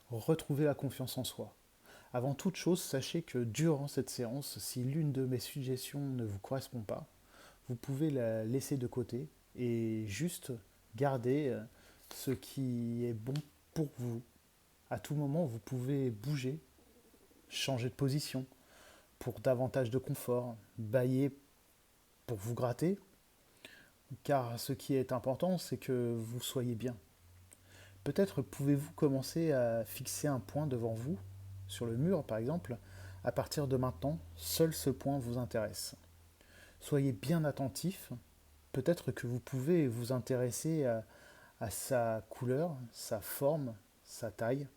Retrouvez la confiance en soi. Avant toute chose, sachez que durant cette séance, si l'une de mes suggestions ne vous correspond pas, vous pouvez la laisser de côté et juste garder ce qui est bon pour vous. À tout moment, vous pouvez bouger, changer de position pour davantage de confort, bâiller pour vous gratter, car ce qui est important, c'est que vous soyez bien. Peut-être pouvez-vous commencer à fixer un point devant vous, sur le mur par exemple. À partir de maintenant, seul ce point vous intéresse. Soyez bien attentif. Peut-être que vous pouvez vous intéresser à sa couleur, sa forme, sa taille.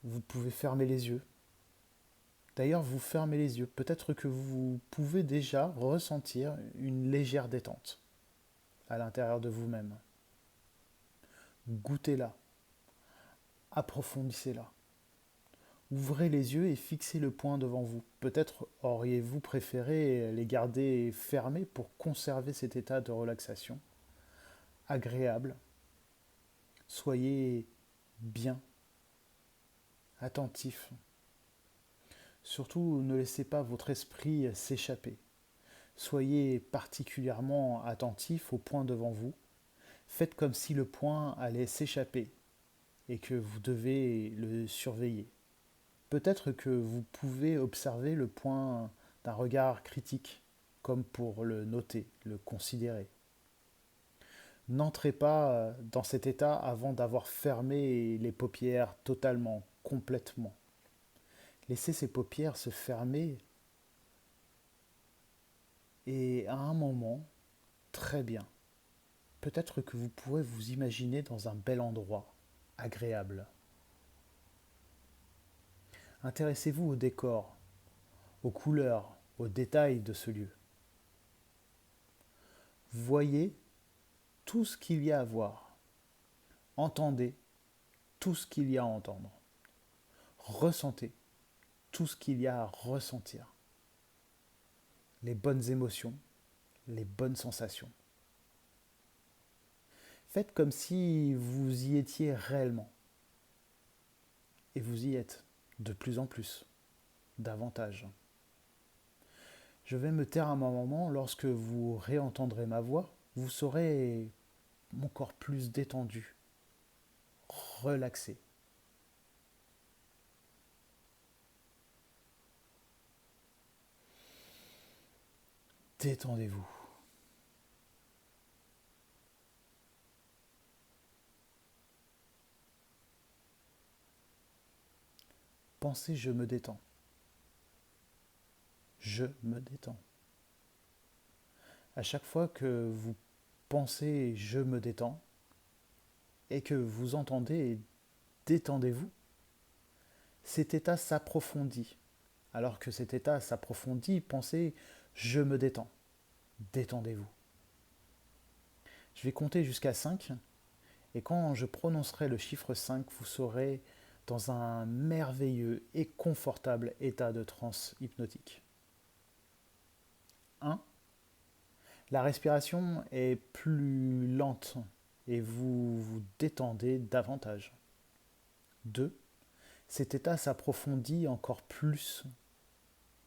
Vous pouvez fermer les yeux. D'ailleurs, vous fermez les yeux. Peut-être que vous pouvez déjà ressentir une légère détente à l'intérieur de vous-même. Goûtez-la, approfondissez-la. Ouvrez les yeux et fixez le point devant vous. Peut-être auriez-vous préféré les garder fermés pour conserver cet état de relaxation agréable. Soyez bien, attentif. Surtout, ne laissez pas votre esprit s'échapper. Soyez particulièrement attentif au point devant vous. Faites comme si le point allait s'échapper et que vous devez le surveiller. Peut-être que vous pouvez observer le point d'un regard critique, comme pour le noter, le considérer. N'entrez pas dans cet état avant d'avoir fermé les paupières totalement, complètement. Laissez ces paupières se fermer et à un moment, très bien. Peut-être que vous pourrez vous imaginer dans un bel endroit, agréable. Intéressez-vous au décor, aux couleurs, aux détails de ce lieu. Voyez tout ce qu'il y a à voir. Entendez tout ce qu'il y a à entendre. Ressentez tout ce qu'il y a à ressentir. Les bonnes émotions, les bonnes sensations. Faites comme si vous y étiez réellement. Et vous y êtes, de plus en plus, davantage. Je vais me taire un moment. Lorsque vous réentendrez ma voix, vous serez encore plus détendu, relaxé. Détendez-vous. Pensez je me détends. Je me détends. À chaque fois que vous pensez je me détends et que vous entendez détendez-vous, cet état s'approfondit. Alors que cet état s'approfondit, pensez je me détends. Détendez-vous. Je vais compter jusqu'à 5 et quand je prononcerai le chiffre 5, vous serez dans un merveilleux et confortable état de transe hypnotique. 1. La respiration est plus lente et vous vous détendez davantage. 2. Cet état s'approfondit encore plus.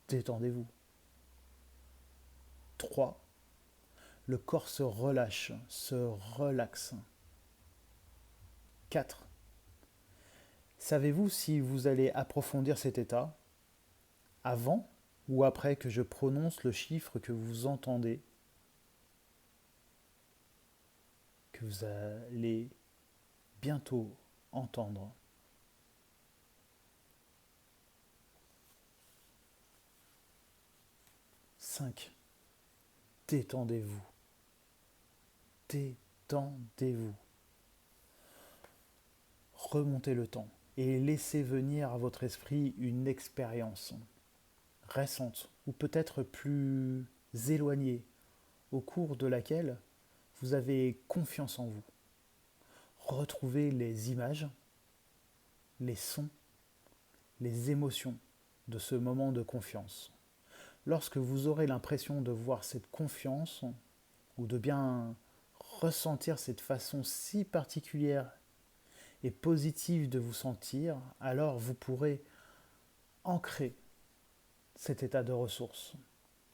Détendez-vous. 3. Le corps se relâche, se relaxe. 4. Savez-vous si vous allez approfondir cet état avant ou après que je prononce le chiffre que vous entendez, que vous allez bientôt entendre? 5. Détendez-vous. Détendez-vous. Remontez le temps et laissez venir à votre esprit une expérience récente ou peut-être plus éloignée au cours de laquelle vous avez confiance en vous. Retrouvez les images, les sons, les émotions de ce moment de confiance. Lorsque vous aurez l'impression de voir cette confiance ou de bien ressentir cette façon si particulière et positive de vous sentir, alors vous pourrez ancrer cet état de ressource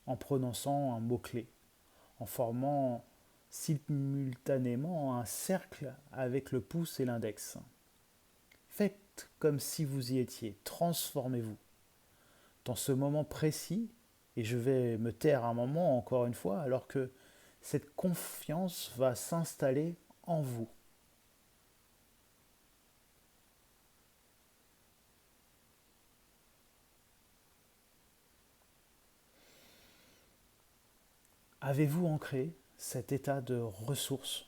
en prononçant un mot-clé, en formant simultanément un cercle avec le pouce et l'index. Faites comme si vous y étiez, transformez-vous. Dans ce moment précis, et je vais me taire un moment encore une fois, alors que cette confiance va s'installer en vous. Avez-vous ancré cet état de ressource?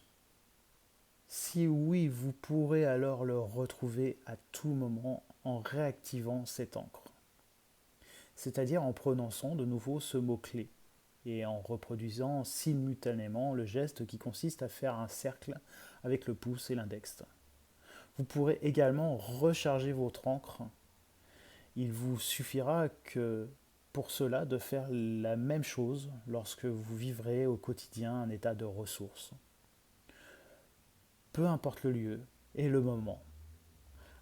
Si oui, vous pourrez alors le retrouver à tout moment en réactivant cette encre, c'est-à-dire en prononçant de nouveau ce mot-clé et en reproduisant simultanément le geste qui consiste à faire un cercle avec le pouce et l'index. Vous pourrez également recharger votre encre. Il vous suffira que pour cela de faire la même chose lorsque vous vivrez au quotidien un état de ressource. Peu importe le lieu et le moment.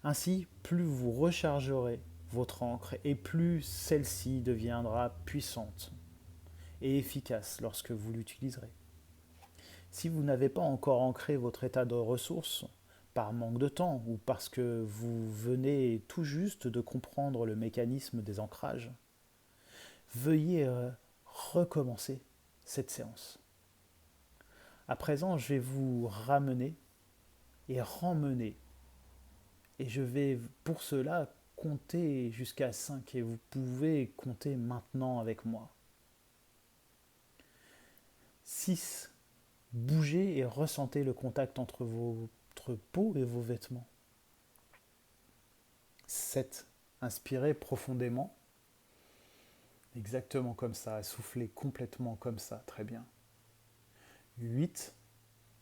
Ainsi, plus vous rechargerez votre encre et plus celle-ci deviendra puissante et efficace lorsque vous l'utiliserez. Si vous n'avez pas encore ancré votre état de ressource, par manque de temps ou parce que vous venez tout juste de comprendre le mécanisme des ancrages, veuillez recommencer cette séance. À présent, je vais vous ramener et remmener. Et je vais pour cela compter jusqu'à 5 et vous pouvez compter maintenant avec moi. 6. Bougez et ressentez le contact entre votre peau et vos vêtements. 7. Inspirez profondément. Exactement comme ça. Soufflez complètement comme ça. Très bien. 8.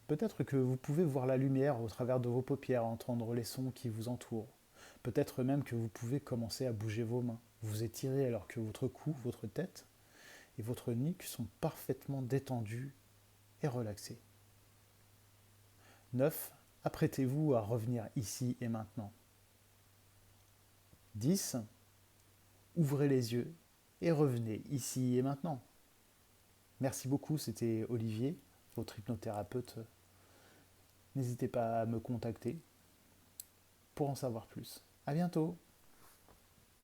Peut-être que vous pouvez voir la lumière au travers de vos paupières, entendre les sons qui vous entourent. Peut-être même que vous pouvez commencer à bouger vos mains. Vous étirez alors que votre cou, votre tête et votre nuque sont parfaitement détendus et relaxés. 9. Apprêtez-vous à revenir ici et maintenant. 10. Ouvrez les yeux et revenez ici et maintenant. Merci beaucoup, c'était Olivier, votre hypnothérapeute. N'hésitez pas à me contacter pour en savoir plus. À bientôt!